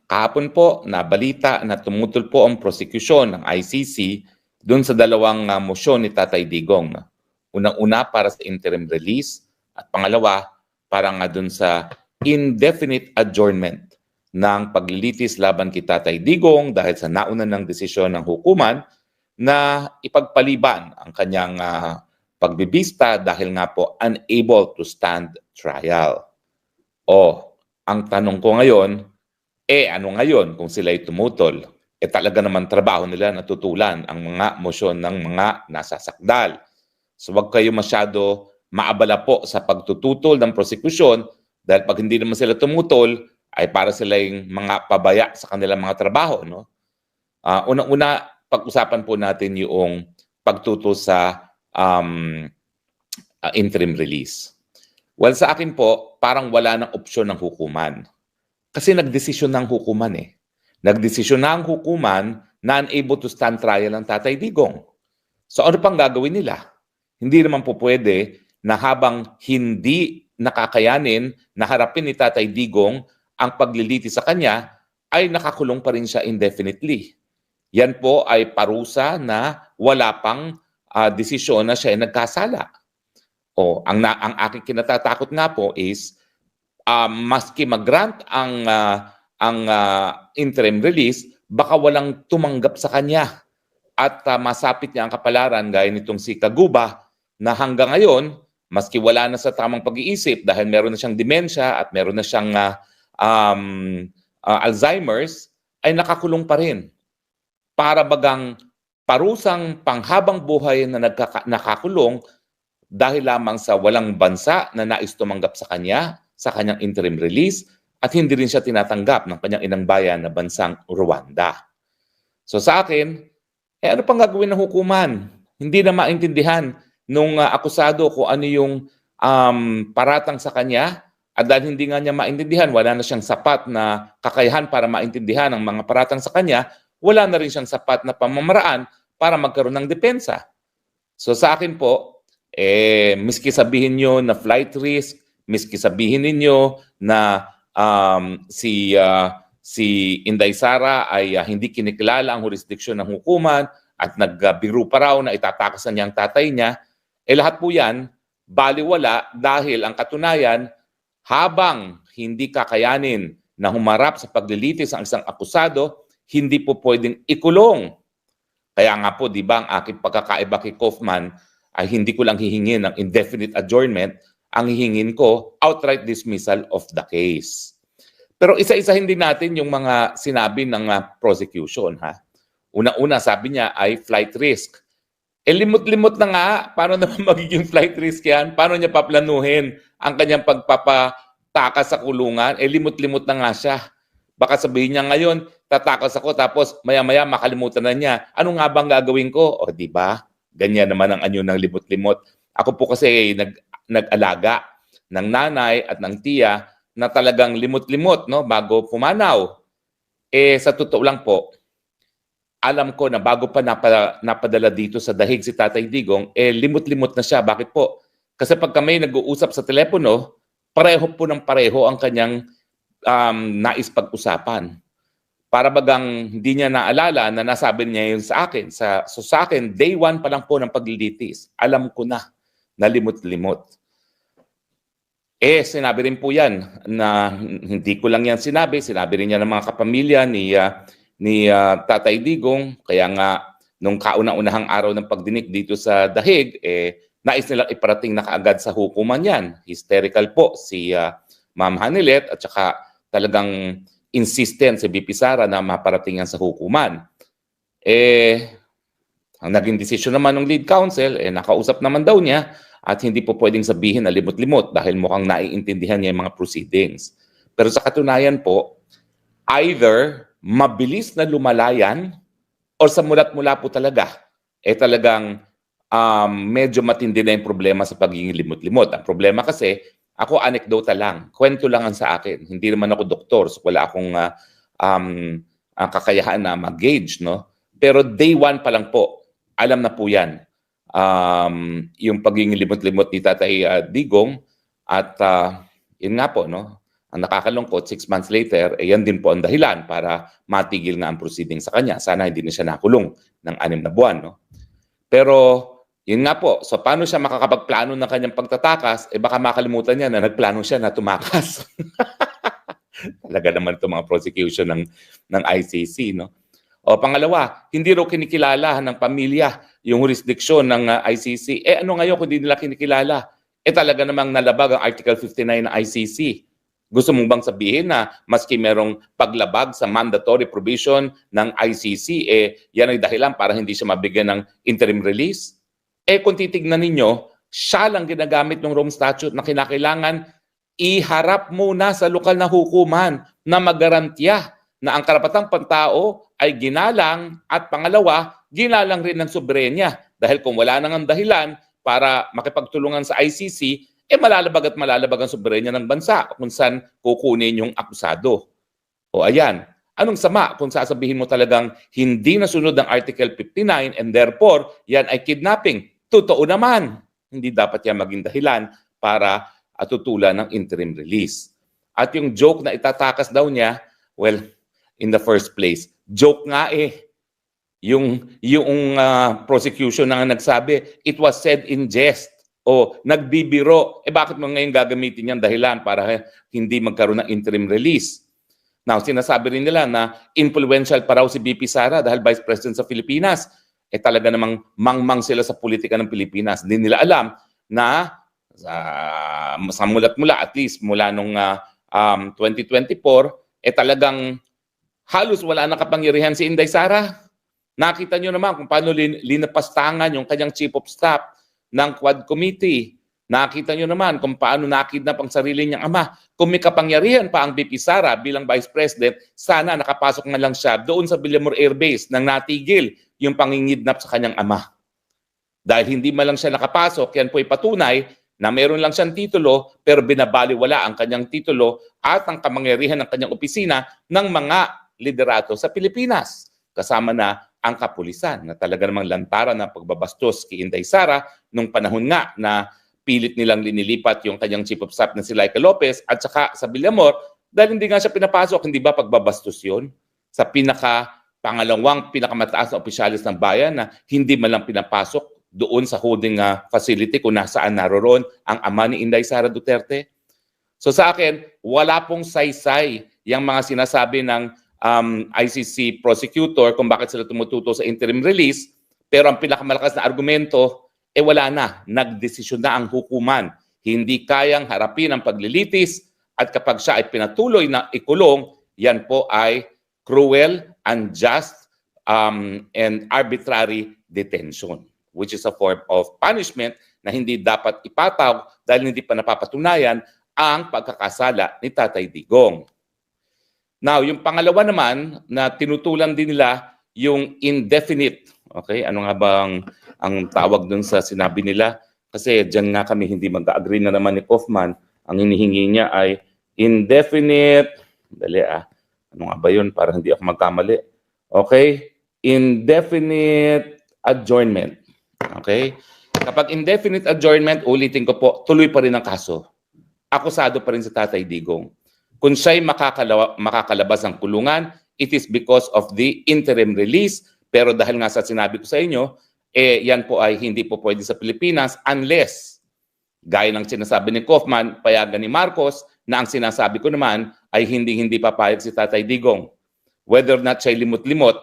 Kahapon po, nabalita na tumutol po ang prosekusyon ng ICC doon sa dalawang mosyon ni Tatay Digong. Unang-una para sa interim release at pangalawa para nga doon sa indefinite adjournment ng paglilitis laban kay Tatay Digong dahil sa nauna ng desisyon ng hukuman na ipagpaliban ang kanyang pagbibista dahil nga po unable to stand trial. Ang tanong ko ngayon, ano ngayon kung sila'y tumutol? Talaga naman trabaho nila na tutulan ang mga mosyon ng mga nasasakdal. So wag kayo masyado maabala po sa pagtututol ng prosekusyon dahil pag hindi naman sila tumutol, ay para sila yung mga pabaya sa kanilang mga trabaho. No? Unang-una, pag-usapan po natin yung pagtutol sa interim release. Well, sa akin po, parang wala ng opsyon ng hukuman. Kasi nagdesisyon ng hukuman eh. Nagdesisyon na ang hukuman na unable to stand trial ang Tatay Digong. So ano pang gagawin nila? Hindi naman po pwede na habang hindi nakakayanin na harapin ni Tatay Digong ang pagliliti sa kanya, ay nakakulong pa rin siya indefinitely. Yan po ay parusa na wala pang desisyon na siya ay nagkasala. Ang aking kinatatakot nga po is maski mag-grant ang interim release, baka walang tumanggap sa kanya at masapit niya ang kapalaran gaya nitong si Kaguba na hanggang ngayon, maski wala na sa tamang pag-iisip dahil meron na siyang demensya at meron na siyang Alzheimer's, ay nakakulong pa rin. Para bagang parusang panghabang buhay na nakakulong dahil lamang sa walang bansa na nais tumanggap sa kanyang interim release at hindi rin siya tinatanggap ng kanyang inang bayan na bansang Rwanda. So sa akin, ano pang gagawin ng hukuman? Hindi na maintindihan nung akusado kung ano yung paratang sa kanya at dahil hindi nga niya maintindihan, wala na siyang sapat na kakayahan para maintindihan ang mga paratang sa kanya, wala na rin siyang sapat na pamamaraan para magkaroon ng depensa. So sa akin po, miski sabihin nyo na flight risk, miski sabihin ninyo na si Inday Sara ay hindi kinikilala ang jurisdiksyon ng hukuman at nagbiro pa raw na itatakas niya ang tatay niya, lahat po yan baliwala dahil ang katunayan, habang hindi kakayanin na humarap sa paglilitis ang isang akusado, hindi po pwedeng ikulong. Kaya nga po, di ba, ang aking pagkakaiba kay Kaufman ay hindi ko lang hihingin ng indefinite adjournment, ang hihingin ko outright dismissal of the case. Pero isa-isahin din natin yung mga sinabi ng prosecution. Una-una, sabi niya ay flight risk. Limot-limot na nga, paano naman magiging flight risk yan? Paano niya paplanuhin ang kanyang pagpapatakas sa kulungan? Limot-limot na nga siya. Baka sabihin niya ngayon, tatakas ako tapos maya-maya makalimutan na niya. Ano nga bang gagawin ko? Di ba? Ganyan naman ang anyo ng limot-limot. Ako po kasi nag-alaga ng nanay at ng tiya na talagang limot-limot bago pumanaw. Sa totoo lang po, alam ko na bago pa napadala dito sa dahig si Tatay Digong, limot-limot na siya. Bakit po? Kasi pag kami nag-uusap sa telepono, pareho po ng pareho ang kanyang nais pag-usapan. Para bagang hindi niya naalala na nasabi niya yun sa akin. So sa akin, day one pa lang po ng paglilitis, alam ko na limot-limot. Sinabi rin po yan na hindi ko lang yan sinabi rin niya ng mga kapamilya ni Tatay Digong. Kaya nga, nung kauna-unahang araw ng pagdinig dito sa dahig, nais nilang iparating na kaagad sa hukuman yan. Hysterical po si Ma'am Hanilet at saka talagang insistent si BP Sara na maparating yan sa hukuman. Ang naging desisyon naman ng lead counsel, nakausap naman daw niya at hindi po pwedeng sabihin na limot-limot dahil mukhang naiintindihan niya yung mga proceedings. Pero sa katunayan po, either mabilis na lumalayan o sa mulat-mula po talaga, talagang medyo matindi na yung problema sa pagiging limot-limot. Ang problema kasi, ako anekdota lang, kwento lang ang sa akin. Hindi naman ako doktor, so wala akong kakayahan na mag-gauge, no? Pero day one pa lang po, alam na po yan. Yung pagiging limot-limot ni Tatay Digong at yun nga po, no? Ang nakakalungkot, 6 months later, yan din po ang dahilan para matigil nga ang proceeding sa kanya. Sana hindi na siya nakulong ng 6 na buwan. No? Pero, yun nga po, so paano siya makakapagplano ng kanyang pagtatakas, baka makalimutan niya na nagplano siya na tumakas. Talaga naman itong mga prosecution ng ICC. No? O pangalawa, hindi raw kinikilala ng pamilya yung jurisdiction ng ICC. Ano ngayon kung hindi nila kinikilala? Talaga namang nalabag ang Article 59 ng ICC. Gusto mong bang sabihin na maski merong paglabag sa mandatory provision ng ICC, yan ay dahilan para hindi siya mabigyan ng interim release? Kung titignan ninyo, siya lang ginagamit ng Rome Statute na kinakailangan iharap muna sa lokal na hukuman na magarantiya na ang karapatang pantao ay ginalang at pangalawa, ginalang rin ng soberenya. Dahil kung wala nang ang dahilan para makipagtulungan sa ICC, malalabag at malalabag ang soberenya ng bansa kung saan kukunin yung akusado. O ayan, anong sama kung sasabihin mo talagang hindi nasunod ang Article 59 and therefore yan ay kidnapping? Totoo naman, hindi dapat yan maging dahilan para tutulan ng interim release. At yung joke na itatakas daw niya, well, in the first place, joke nga yung prosecution na nagsabi, it was said in jest. O nagbibiro, bakit mo ngayon gagamitin yan dahilan para hindi magkaroon ng interim release? Now, sinasabi rin nila na influential pa raw si BP Sara dahil Vice President sa Pilipinas. Talaga namang mangmang sila sa politika ng Pilipinas. Hindi nila alam na sa mulat-mula, at least mula nung 2024, talagang halos wala na kapangyarihan si Inday Sara. Nakita nyo naman kung paano linapastangan yung kanyang chief of staff ng Quad Committee. Nakita nyo naman kung paano nakidnap ang sarili niyang ama. Kung may kapangyarihan pa ang BP Sara bilang Vice President, sana nakapasok na lang siya doon sa Villamor Air Base nang natigil yung pangingidnap sa kanyang ama. Dahil hindi man lang siya nakapasok, yan po ay patunay na meron lang siyang titulo pero binabaliwala ang kanyang titulo at ang kapangyarihan ng kanyang opisina ng mga liderato sa Pilipinas. Kasama na ang kapulisan na talaga namang lantaran ng pagbabastos kay Inday Sara nung panahon nga na pilit nilang linilipat yung kanyang chief of staff na si Laika Lopez at saka sa Villamor dahil hindi nga siya pinapasok. Hindi ba pagbabastos yun? Sa pangalawang pinakamataas na opisyalis ng bayan na hindi man lang pinapasok doon sa holding facility kung nasaan naroon ang ama ni Inday Sara Duterte. So sa akin, wala pong saysay yung mga sinasabi ng ICC prosecutor kung bakit sila tumututo sa interim release, pero ang pinakamalakas na argumento, wala na. Nagdesisyon na ang hukuman. Hindi kayang harapin ang paglilitis at kapag siya ay pinatuloy na ikulong, yan po ay cruel, unjust, and arbitrary detention, which is a form of punishment na hindi dapat ipataw dahil hindi pa napapatunayan ang pagkakasala ni Tatay Digong. Now, yung pangalawa naman na tinutulan din nila yung indefinite. Okay, ano nga ba ang tawag dun sa sinabi nila? Kasi diyan nga kami hindi mag-agree na naman ni Kaufman. Ang hinihingi niya ay indefinite. Dali ano nga ba yun? Para hindi ako magkamali. Okay? Indefinite adjournment. Okay? Kapag indefinite adjournment, ulitin ko po, tuloy pa rin ang kaso. Akusado pa rin si Tatay Digong. Kung siya'y makakalabas ng kulungan, it is because of the interim release. Pero dahil nga sa sinabi ko sa inyo, yan po ay hindi po pwede sa Pilipinas unless, gaya ng sinasabi ni Kaufman, payagan ni Marcos, na ang sinasabi ko naman ay hindi papayag si Tatay Digong. Whether or not siya'y limot-limot,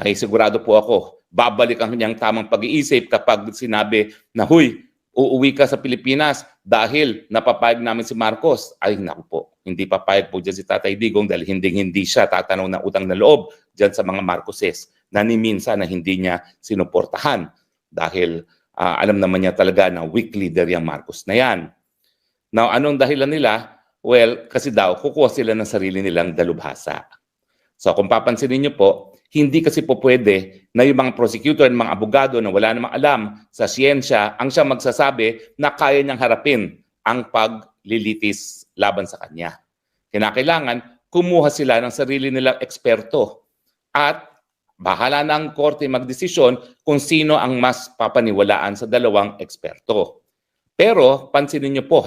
ay sigurado po ako, babalik ang kanyang tamang pag-iisip kapag sinabi na, huy, uuwi ka sa Pilipinas dahil napapayag namin si Marcos. Ay, naku po, hindi papayag po dyan si Tatay Digong dahil hindi siya tatanaw ng utang na loob dyan sa mga Marcoses na ni minsan na hindi niya sinuportahan dahil alam naman niya talaga na weak leader yung Marcos na yan. Now, anong dahilan nila? Well, kasi daw, kukuha sila ng sarili nilang dalubhasa. So, kung papansinin niyo po, hindi kasi po pwede na yung mga prosecutor at mga abogado na wala namang alam sa siyensya ang siyang magsasabi na kaya niyang harapin ang paglilitis laban sa kanya. Kinakailangan, kumuha sila ng sarili nilang eksperto at bahala na ang korte magdesisyon kung sino ang mas papaniwalaan sa dalawang eksperto. Pero, pansinin niyo po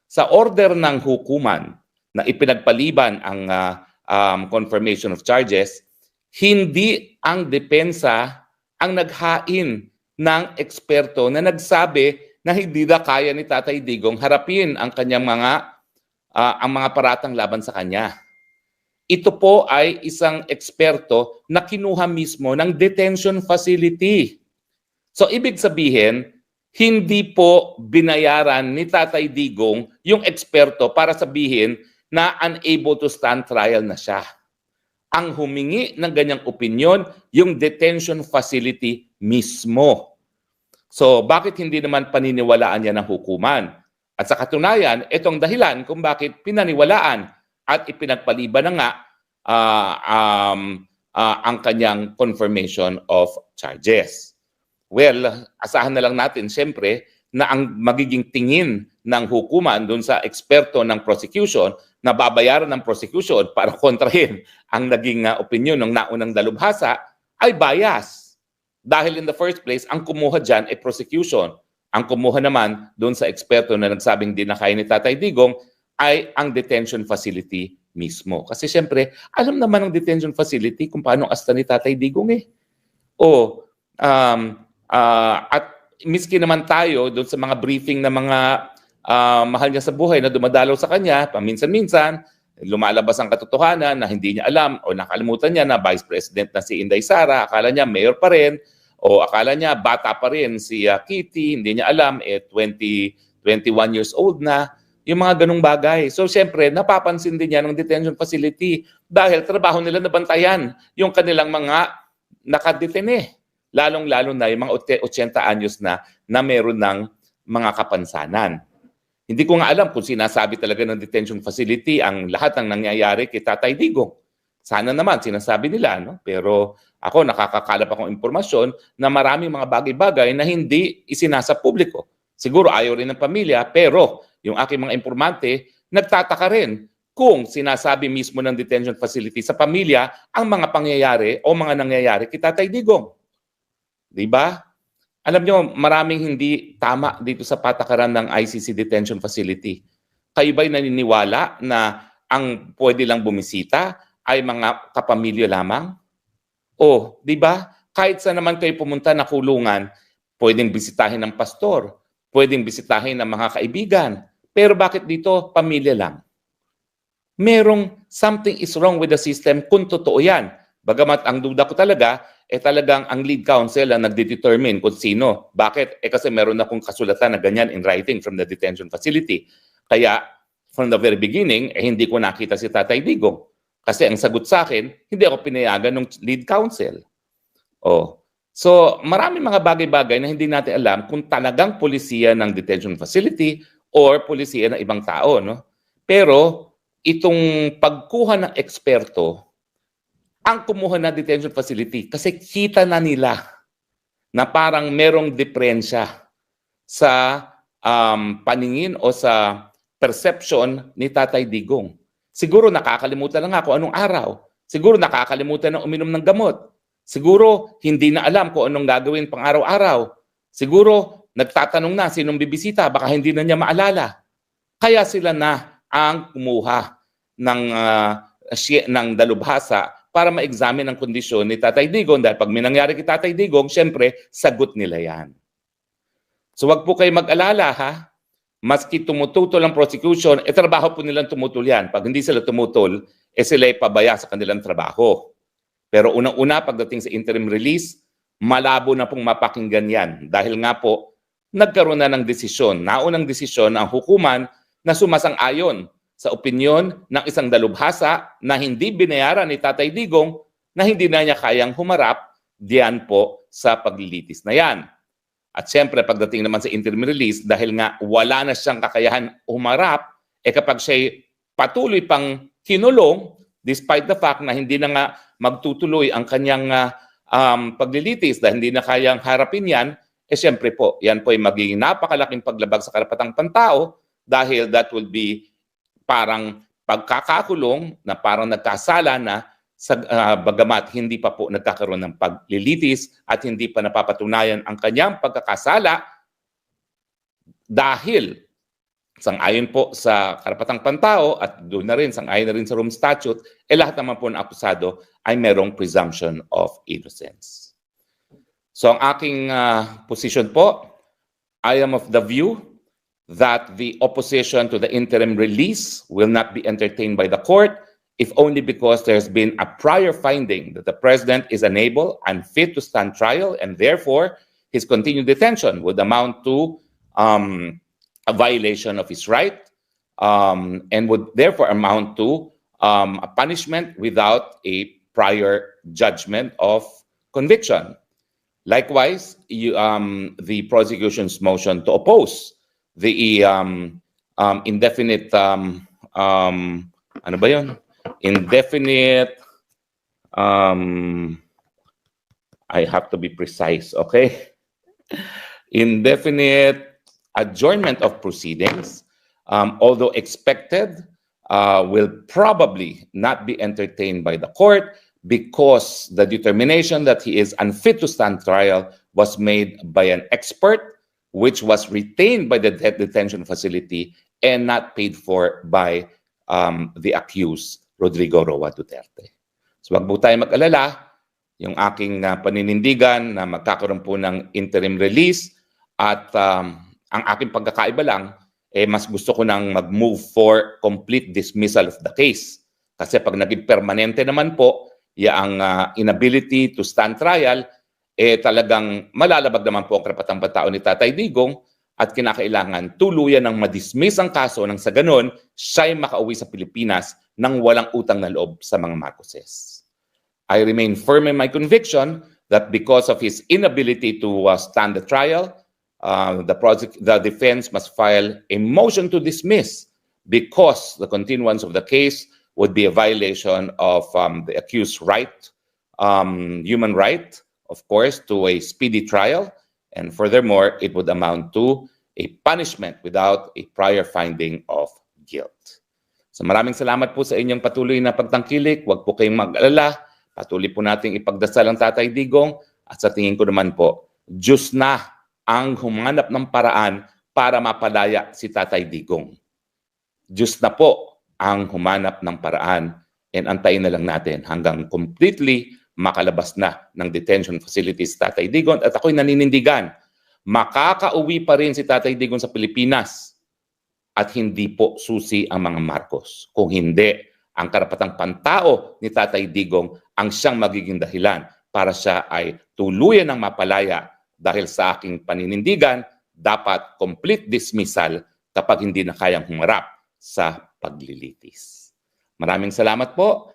sa order ng hukuman na ipinagpaliban ang confirmation of charges, hindi ang depensa ang naghain ng eksperto na nagsabi na hindi na kaya ni Tatay Digong harapin ang kanyang ang mga paratang laban sa kanya. Ito po ay isang eksperto na kinuha mismo ng detention facility. So ibig sabihin, hindi po binayaran ni Tatay Digong yung eksperto para sabihin na unable to stand trial na siya. Ang humingi ng ganyang opinyon, yung detention facility mismo. So bakit hindi naman paniniwalaan niya ng hukuman? At sa katunayan, itong dahilan kung bakit pinaniwalaan at ipinagpaliban na nga ang kanyang confirmation of charges. Well, asahan na lang natin siyempre na ang magiging tingin ng hukuman doon sa eksperto ng prosecution na babayaran ng prosecution para kontrahin ang naging opinion ng naunang dalubhasa ay bias. Dahil in the first place, ang kumuha dyan ay prosecution. Ang kumuha naman doon sa eksperto na nagsabing di na kaya ni Tatay Digong ay ang detention facility mismo. Kasi siyempre, alam naman ng detention facility kung paano asta ni Tatay Digong eh. At miski naman tayo doon sa mga briefing na mga mahal niya sa buhay na dumadalaw sa kanya, paminsan-minsan, lumalabas ang katotohanan na hindi niya alam o nakalimutan niya na Vice President na si Inday Sara, akala niya mayor pa rin, o akala niya bata pa rin si Kitty, hindi niya alam, 21 years old na, yung mga ganung bagay. So siyempre, napapansin din niya ng detention facility dahil trabaho nila na bantayan yung kanilang mga nakadetene. Lalong-lalo na yung mga 80 anyos na meron ng mga kapansanan. Hindi ko nga alam kung sinasabi talaga ng detention facility ang lahat ng nangyayari kay Tatay Digong. Sana naman sinasabi nila, no? Pero ako nakakakalap akong impormasyon na maraming mga bagay-bagay na hindi isinasa publiko. Siguro ayaw rin ng pamilya, pero yung aking mga informante nagtataka rin kung sinasabi mismo ng detention facility sa pamilya ang mga pangyayari o mga nangyayari kay Tatay Digong. Diba? Alam nyo, maraming hindi tama dito sa patakaran ng ICC detention facility. Kayo ba'y naniniwala na ang pwede lang bumisita ay mga kapamilya lamang? O, di ba? Kahit saan naman kayo pumunta na kulungan, pwedeng bisitahin ng pastor, pwedeng bisitahin ng mga kaibigan. Pero bakit dito pamilya lang? Merong something is wrong with the system kung totoo yan. Bagamat ang duda ko talaga, talagang ang lead counsel ang nagdedetermine kung sino. Bakit? Kasi meron akong kasulatan na ganyan in writing from the detention facility. Kaya, from the very beginning, hindi ko nakita si Tatay Digong. Kasi ang sagot sa akin, hindi ako pinayagan ng lead counsel. So, maraming mga bagay-bagay na hindi natin alam kung talagang polisiya ng detention facility or polisiya ng ibang tao. No? Pero, itong pagkuha ng eksperto, ang kumuha na detention facility kasi kita na nila na parang merong diferensya sa paningin o sa perception ni Tatay Digong. Siguro nakakalimutan na nga kung anong araw. Siguro nakakalimutan na uminom ng gamot. Siguro hindi na alam kung anong gagawin pang araw-araw. Siguro nagtatanong na sinong bibisita, baka hindi na niya maalala. Kaya sila na ang kumuha ng dalubhasa para ma-examine ang kondisyon ni Tatay Digong. Dahil pag may nangyari kay Tatay Digong, syempre, sagot nila yan. So wag po kayo mag-alala, ha? Maski tumututol ang prosecution, trabaho po nilang tumutol yan. Pag hindi sila tumutol, sila ay pabaya sa kanilang trabaho. Pero unang-una, pagdating sa interim release, malabo na pong mapakinggan yan. Dahil nga po, nagkaroon na ng desisyon. Naunang desisyon ang hukuman na sumasang-ayon sa opinyon ng isang dalubhasa na hindi binayaran ni Tatay Digong na hindi na niya kayang humarap diyan po sa paglilitis na yan. At siyempre, pagdating naman sa interim release, dahil nga wala na siyang kakayahan humarap, kapag siya'y patuloy pang kinulong, despite the fact na hindi na nga magtutuloy ang kanyang paglilitis dahil hindi na kayang harapin yan, siyempre po, yan po ay magiging napakalaking paglabag sa karapatang pantao dahil that will be parang pagkakakulong na parang nagkasala na sa bagamat hindi pa po nagkakaroon ng paglilitis at hindi pa napapatunayan ang kanyang pagkakasala dahil sang-ayon po sa karapatang pantao at doon na rin, sang-ayon na rin sa Rome Statute, lahat naman po ng akusado ay merong presumption of innocence. So ang aking position po, I am of the view that the opposition to the interim release will not be entertained by the court if only because there's been a prior finding that the president is unable and fit to stand trial, and therefore his continued detention would amount to a violation of his right, and would therefore amount to a punishment without a prior judgment of conviction. Likewise, the prosecution's motion to oppose the indefinite, ano ba yun? Indefinite, I have to be precise, okay? Indefinite adjournment of proceedings, although expected, will probably not be entertained by the court because the determination that he is unfit to stand trial was made by an expert, which was retained by the detention facility and not paid for by the accused, Rodrigo Roa Duterte. So wag po tayo mag-alala, yung aking paninindigan na magkakaroon po ng interim release at ang aking pagkakaiba lang, mas gusto ko nang mag-move for complete dismissal of the case. Kasi pag naging permanente naman po, ang inability to stand trial, talagang malalabag naman po ang karapatang pantao ni Tatay Digong at kinakailangan tuluyan ng madismiss ang kaso nang sa ganon, siya'y makauwi sa Pilipinas nang walang utang na loob sa mga Marcoses. I remain firm in my conviction that because of his inability to stand the trial, the defense must file a motion to dismiss because the continuance of the case would be a violation of the accused's right, human right, of course, to a speedy trial. And furthermore, it would amount to a punishment without a prior finding of guilt. So maraming salamat po sa inyong patuloy na pagtangkilik. Huwag po kayong mag-alala. Patuloy po nating ipagdasal ang Tatay Digong. At sa tingin ko naman po, Diyos na ang humanap ng paraan para mapalaya si Tatay Digong. Diyos na po ang humanap ng paraan, and antayin na lang natin hanggang completely makalabas na ng detention facilities Tatay Digong. At ako'y naninindigan, makakauwi pa rin si Tatay Digong sa Pilipinas at hindi po susi ang mga Marcos. Kung hindi, ang karapatang pantao ni Tatay Digong ang siyang magiging dahilan para siya ay tuluyan ng mapalaya. Dahil sa aking paninindigan, dapat complete dismissal kapag hindi na kayang humarap sa paglilitis. Maraming salamat po.